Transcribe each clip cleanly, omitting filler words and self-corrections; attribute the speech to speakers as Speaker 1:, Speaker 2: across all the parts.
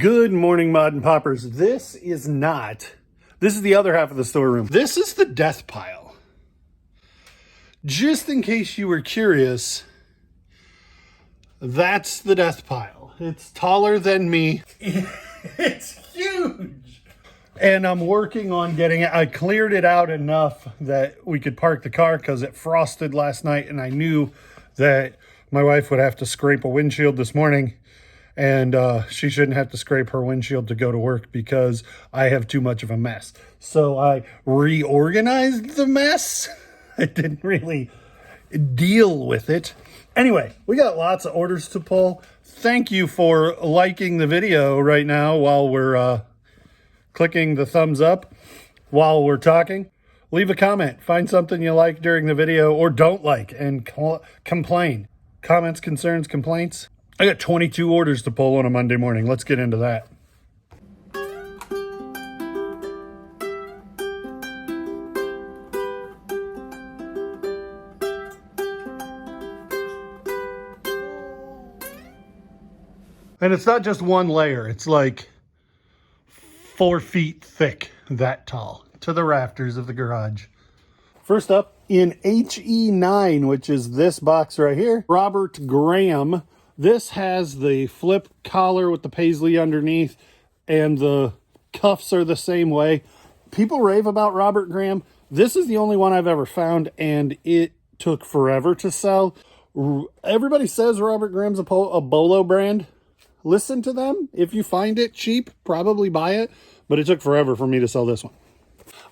Speaker 1: Good morning, Mod and Poppers. This is the other half of the storeroom. This is the death pile. Just in case you were curious, that's the death pile. It's taller than me. It's huge. And I'm working on getting it. I cleared it out enough that we could park the car because it frosted last night, and I knew that my wife would have to scrape a windshield this morning. And she shouldn't have to scrape her windshield to go to work because I have too much of a mess. So I reorganized the mess. I didn't really deal with it. Anyway, we got lots of orders to pull. Thank you for liking the video right now while we're clicking the thumbs up while we're talking. Leave a comment. Find something you like during the video or don't like and complain. Comments, concerns, complaints. I got 22 orders to pull on a Monday morning. Let's get into that. And it's not just one layer. It's like 4 feet thick, that tall, to the rafters of the garage. First up, in HE9, which is this box right here, Robert Graham. This has the flip collar with the paisley underneath, and the cuffs are the same way. People rave about Robert Graham. This is the only one I've ever found, and it took forever to sell. Everybody says Robert Graham's a Bolo brand. Listen to them. If you find it cheap, probably buy it, but it took forever for me to sell this one.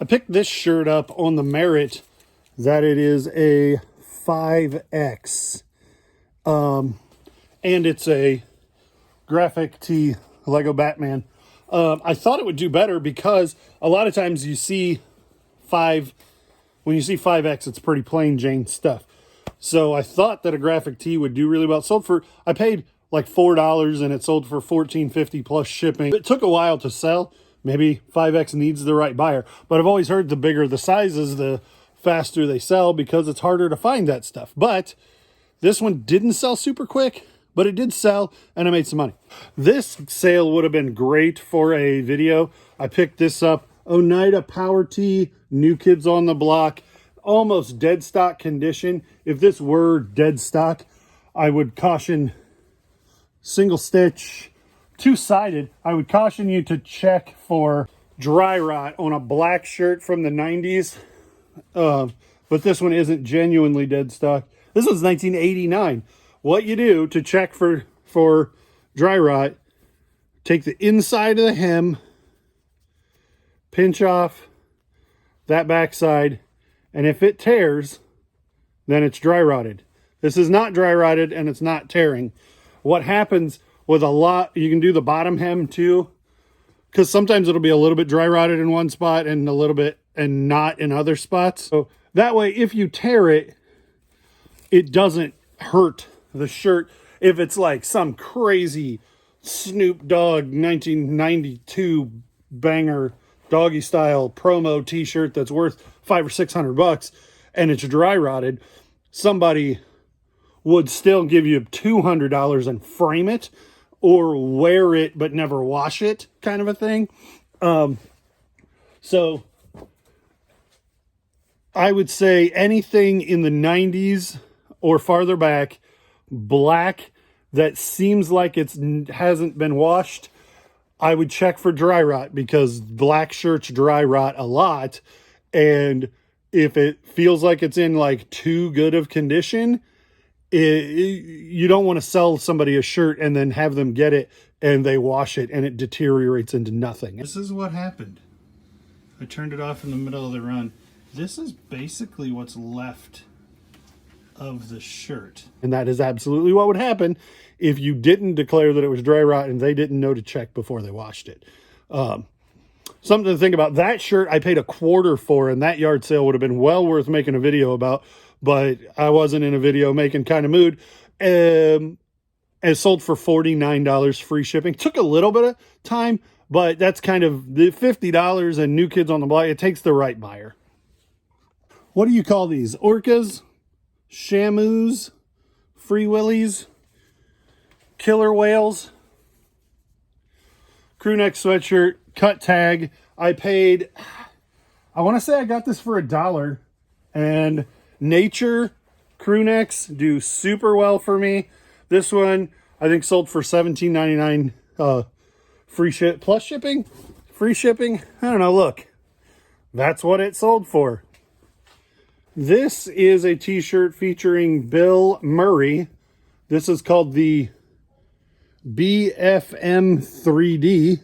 Speaker 1: I picked this shirt up on the merit that it is a 5X. And it's a graphic tee Lego Batman. I thought it would do better because a lot of times you see when you see 5X, it's pretty plain Jane stuff. So I thought that a graphic tee would do really well. I paid like $4 and it sold for $14.50 plus shipping. It took a while to sell. Maybe 5X needs the right buyer. But I've always heard the bigger the sizes, the faster they sell because it's harder to find that stuff. But this one didn't sell super quick. But it did sell, and I made some money. This sale would have been great for a video. I picked this up. Oneida Power Tee, New Kids on the Block. Almost dead stock condition. If this were dead stock, I would caution single stitch, two-sided. I would caution you to check for dry rot on a black shirt from the 90s. But this one isn't genuinely dead stock. This was 1989. What you do to check for dry rot, take the inside of the hem, pinch off that backside, and if it tears, then it's dry rotted. This is not dry rotted and it's not tearing. What happens with you can do the bottom hem too, because sometimes it'll be a little bit dry rotted in one spot and a little bit and not in other spots. So that way, if you tear it, it doesn't hurt the shirt. If it's like some crazy Snoop Dogg 1992 banger doggy style promo t-shirt that's worth $500 or $600 and it's dry rotted, somebody would still give you $200 and frame it or wear it but never wash it, kind of a thing. So I would say anything in the 90s or farther back, black, that seems like it hasn't been washed, I would check for dry rot because black shirts dry rot a lot. And if it feels like it's in like too good of condition, you don't want to sell somebody a shirt and then have them get it and they wash it and it deteriorates into nothing. This is what happened. I turned it off in the middle of the run. This is basically what's left of the shirt. And that is absolutely what would happen if you didn't declare that it was dry rot and they didn't know to check before they washed it. Something to think about. That shirt I paid $25 for, and that yard sale would have been well worth making a video about, but I wasn't in a video making kind of mood. It sold for $49 free shipping. Took a little bit of time, but that's kind of the $50 and New Kids on the Block. It takes the right buyer. What do you call these? Orcas? Shamus? Free Willies? Killer whales? crew neck sweatshirt, cut tag. I want to say I got this for $1, and nature crew necks do super well for me. This one I think sold for $17.99, free ship plus shipping, free shipping. I don't know. Look, that's what it sold for. This is a t-shirt featuring Bill Murray. This is called the BFM 3D.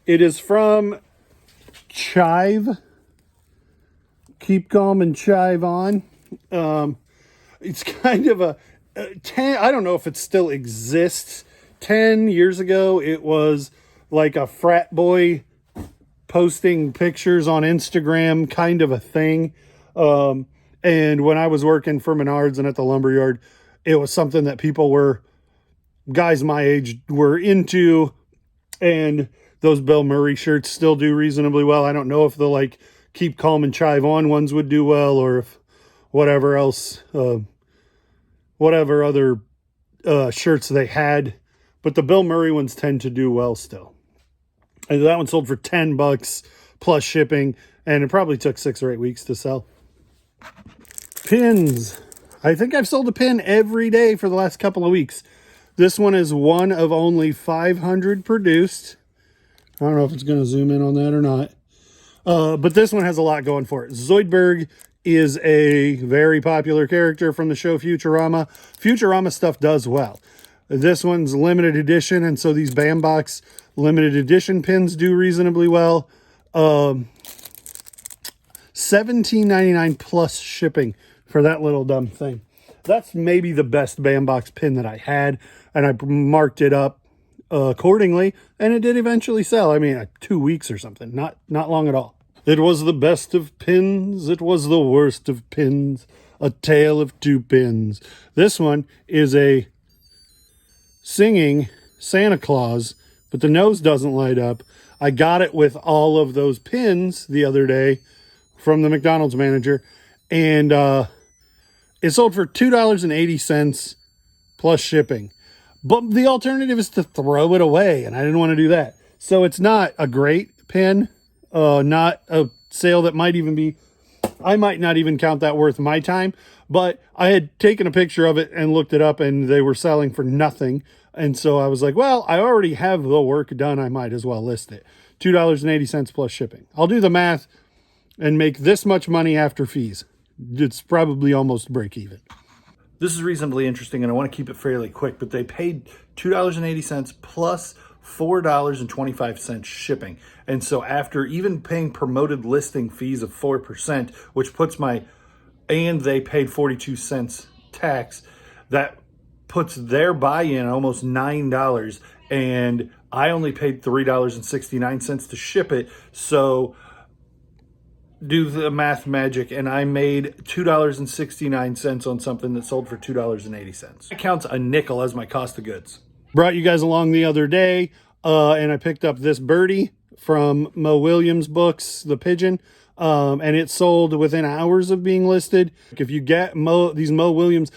Speaker 1: It is from Chive. Keep calm and chive on. It's kind of a 10. I don't know if it still exists. 10 years ago, it was like a frat boy posting pictures on Instagram kind of a thing. And when I was working for Menards and at the lumberyard, it was something that guys my age were into, and those Bill Murray shirts still do reasonably well. I don't know if the like keep calm and chive on ones would do well, or if whatever else, whatever other shirts they had, but the Bill Murray ones tend to do well still. And that one sold for $10 plus shipping, and it probably took 6 or 8 weeks to sell. Pins. I think I've sold a pin every day for the last couple of weeks. This one is one of only 500 produced. I don't know if it's going to zoom in on that or not. But this one has a lot going for it. Zoidberg is a very popular character from the show Futurama. Futurama stuff does well. This one's limited edition, and so these Bambox limited edition pins do reasonably well. $17.99 plus shipping for that little dumb thing. That's maybe the best Bambox pin that I had, and I marked it up accordingly, and it did eventually sell. I mean, 2 weeks or something, not long at all. It was the best of pins, it was the worst of pins, a tale of two pins. This one is a singing Santa Claus, but the nose doesn't light up. I got it with all of those pins the other day from the McDonald's manager, and it sold for $2.80 plus shipping. But the alternative is to throw it away, and I didn't want to do that. So it's not a great pin, not a sale that might even be, I might not even count that worth my time, but I had taken a picture of it and looked it up, and they were selling for nothing. And so I was like, well, I already have the work done. I might as well list it. $2.80 plus shipping. I'll do the math and make this much money after fees. It's probably almost break even. This is reasonably interesting, and I want to keep it fairly quick, but they paid $2.80 plus $4.25 shipping. And so after even paying promoted listing fees of 4%, which puts and they paid 42 cents tax, that puts their buy-in almost $9, and I only paid $3.69 to ship it. So do the math magic, and I made $2.69 on something that sold for $2.80. It counts a nickel as my cost of goods. Brought you guys along the other day, and I picked up this birdie from Mo Williams' books, The Pigeon, and it sold within hours of being listed. If you get these Mo Williams,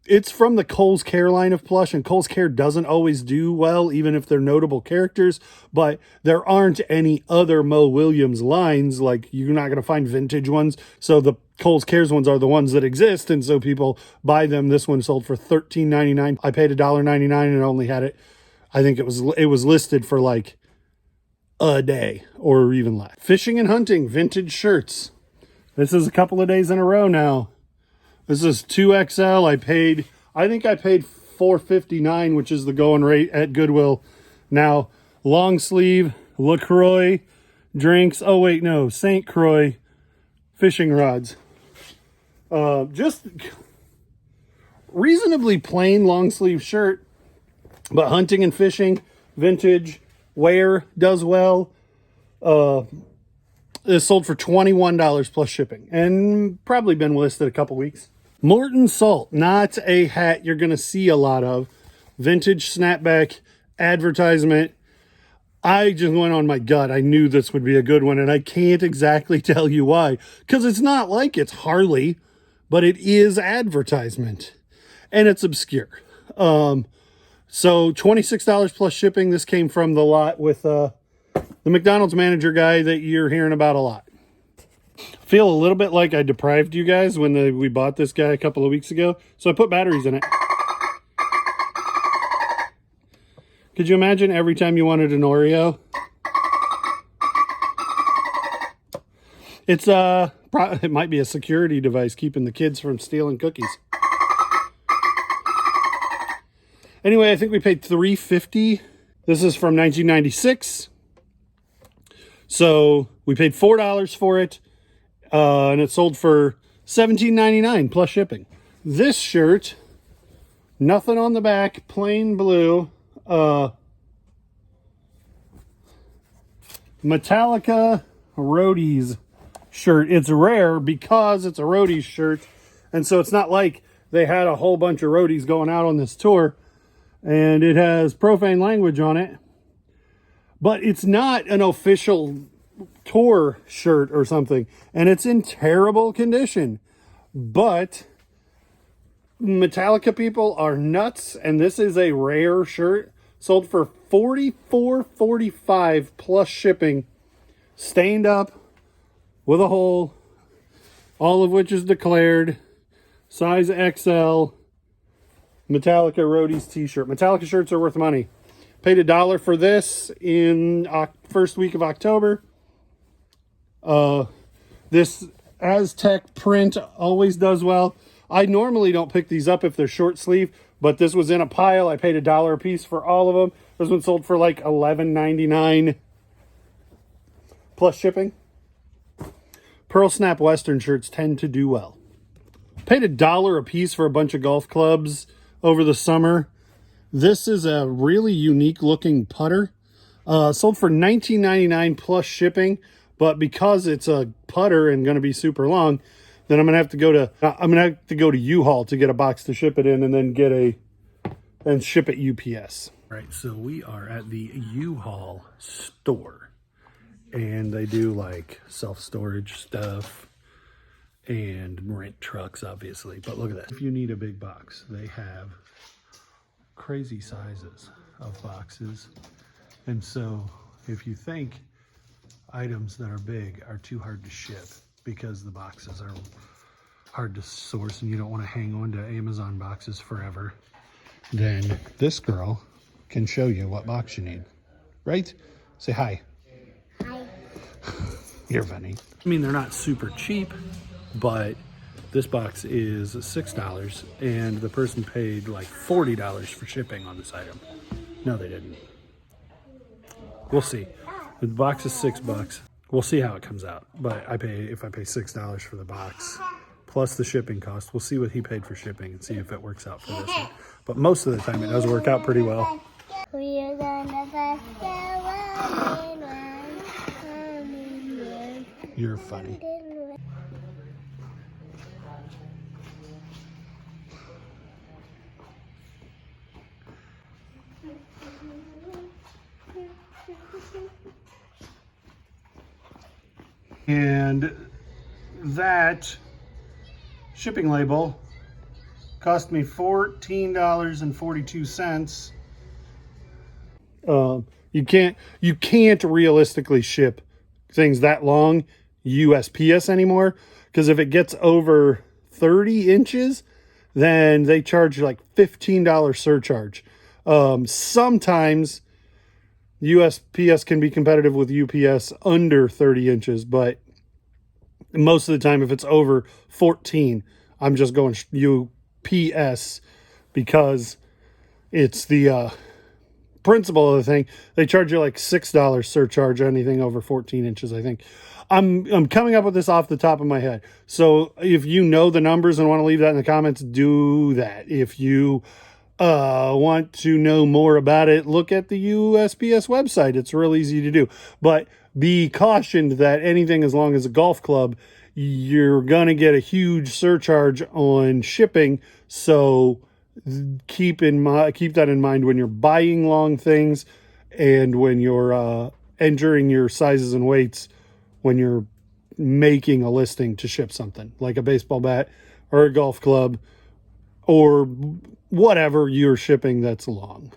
Speaker 1: it's from the Kohl's Care line of plush, and Kohl's Care doesn't always do well, even if they're notable characters, but there aren't any other Mo Williams lines. Like, you're not going to find vintage ones, so the Kohl's Cares ones are the ones that exist, and so people buy them. This one sold for $13.99. I paid $1.99 and only had it, I think it was listed for like a day or even less. Fishing and hunting vintage shirts. This is a couple of days in a row now. This is 2XL. I think I paid $4.59, which is the going rate at Goodwill. Now, long sleeve LaCroix drinks. Oh wait, no, St. Croix fishing rods. Just reasonably plain long sleeve shirt, but hunting and fishing, vintage wear does well. It sold for $21 plus shipping, and probably been listed a couple weeks. Morton Salt, not a hat you're going to see a lot of. Vintage snapback advertisement. I just went on my gut. I knew this would be a good one, and I can't exactly tell you why. Because it's not like it's Harley, but it is advertisement. And it's obscure. So $26 plus shipping. This came from the lot with the McDonald's manager guy that you're hearing about a lot. Feel a little bit like I deprived you guys when we bought this guy a couple of weeks ago. So I put batteries in it. Could you imagine every time you wanted an Oreo? It's it might be a security device keeping the kids from stealing cookies. Anyway, I think we paid $3.50. This is from 1996. So we paid $4 for it, and it sold for $17.99 plus shipping. This shirt, nothing on the back, plain blue. Metallica Roadies shirt. It's rare because it's a Roadies shirt, and so it's not like they had a whole bunch of Roadies going out on this tour, and it has profane language on it, but it's not an official tour shirt or something, and it's in terrible condition. But Metallica people are nuts, and this is a rare shirt. Sold for $44.45 plus shipping, stained up with a hole, all of which is declared, size XL, Metallica Roadies t-shirt. Metallica shirts are worth money. Paid $1 for this in first week of October. This Aztec print always does well. I normally don't pick these up if they're short sleeve, but this was in a pile. I paid $1 a piece for all of them. This one sold for like $11.99 plus shipping. Pearl Snap Western shirts tend to do well. Paid $1 a piece for a bunch of golf clubs over the summer. This is a really unique looking putter. Sold for $19.99 plus shipping, but because it's a putter and going to be super long, then I'm gonna have to go to U-Haul to get a box to ship it in, and then ship it UPS. Right, so we are at the U-Haul store, and they do like self-storage stuff and rent trucks, obviously. But look at that. If you need a big box, they have crazy sizes of boxes, and so if you think items that are big are too hard to ship because the boxes are hard to source and you don't want to hang on to Amazon boxes forever, then this girl can show you what box you need. Right? Say hi. Hi. You're funny. I mean, they're not super cheap, but this box is $6 and the person paid like $40 for shipping on this item. No, they didn't. We'll see. The box is $6. We'll see how it comes out, but if I pay $6 for the box plus the shipping cost, we'll see what he paid for shipping and see if it works out for this one. But most of the time it does work out pretty well. You're funny. And that shipping label cost me $14.42. You can't realistically ship things that long USPS anymore, because if it gets over 30 inches, then they charge like $15 surcharge. Sometimes USPS can be competitive with UPS under 30 inches, but most of the time, if it's over 14, I'm just going UPS because it's the principle of the thing. They charge you like $6 surcharge anything over 14 inches, I think. I'm coming up with this off the top of my head. So if you know the numbers and want to leave that in the comments, do that. If you want to know more about it, look at the USPS website. It's real easy to do. But be cautioned that anything as long as a golf club, you're going to get a huge surcharge on shipping. So keep that in mind when you're buying long things and when you're entering your sizes and weights when you're making a listing to ship something like a baseball bat or a golf club or whatever you're shipping that's long.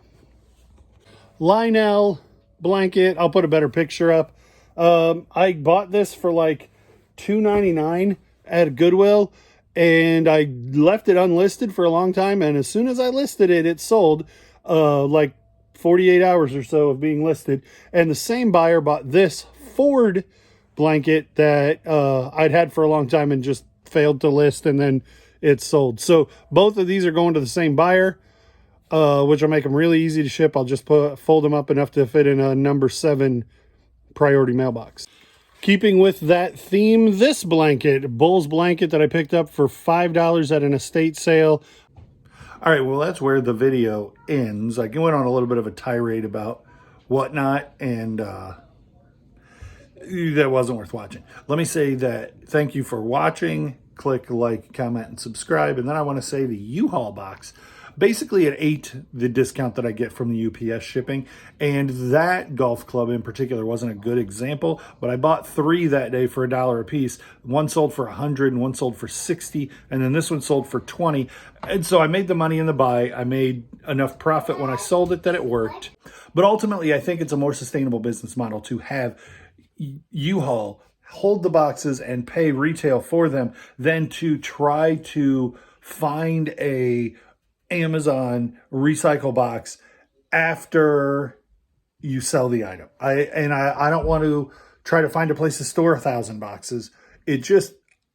Speaker 1: Lionel blanket. I'll put a better picture up. I bought this for like $2.99 at Goodwill, and I left it unlisted for a long time. And as soon as I listed it, it sold like 48 hours or so of being listed. And the same buyer bought this Ford blanket that I'd had for a long time and just failed to list, and then it sold. So both of these are going to the same buyer, which will make them really easy to ship. I'll just fold them up enough to fit in a number 7 priority mailbox. Keeping with that theme, this blanket, Bull's blanket that I picked up for $5 at an estate sale. All right, well, that's where the video ends. I went on a little bit of a tirade about whatnot, and that wasn't worth watching. Let me say that thank you for watching. Click like, comment, and subscribe. And then I want to say the U-Haul box. Basically, it ate the discount that I get from the UPS shipping. And that golf club in particular wasn't a good example, but I bought 3 that day for $1 a piece. One sold for $100 and one sold for $60, and then this one sold for $20. And so I made the money in the buy. I made enough profit when I sold it that it worked. But ultimately, I think it's a more sustainable business model to have U-Haul hold the boxes and pay retail for them than to try to find a Amazon recycle box after you sell the item. I don't want to try to find a place to store 1,000 boxes.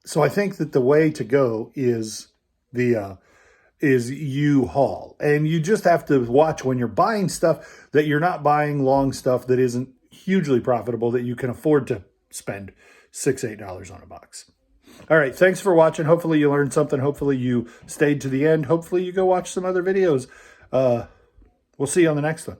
Speaker 1: So I think that the way to go is U-Haul. And you just have to watch when you're buying stuff that you're not buying long stuff that isn't hugely profitable, that you can afford to spend $6, $8 on a box. All right, thanks for watching. Hopefully you learned something. Hopefully you stayed to the end. Hopefully you go watch some other videos. We'll see you on the next one.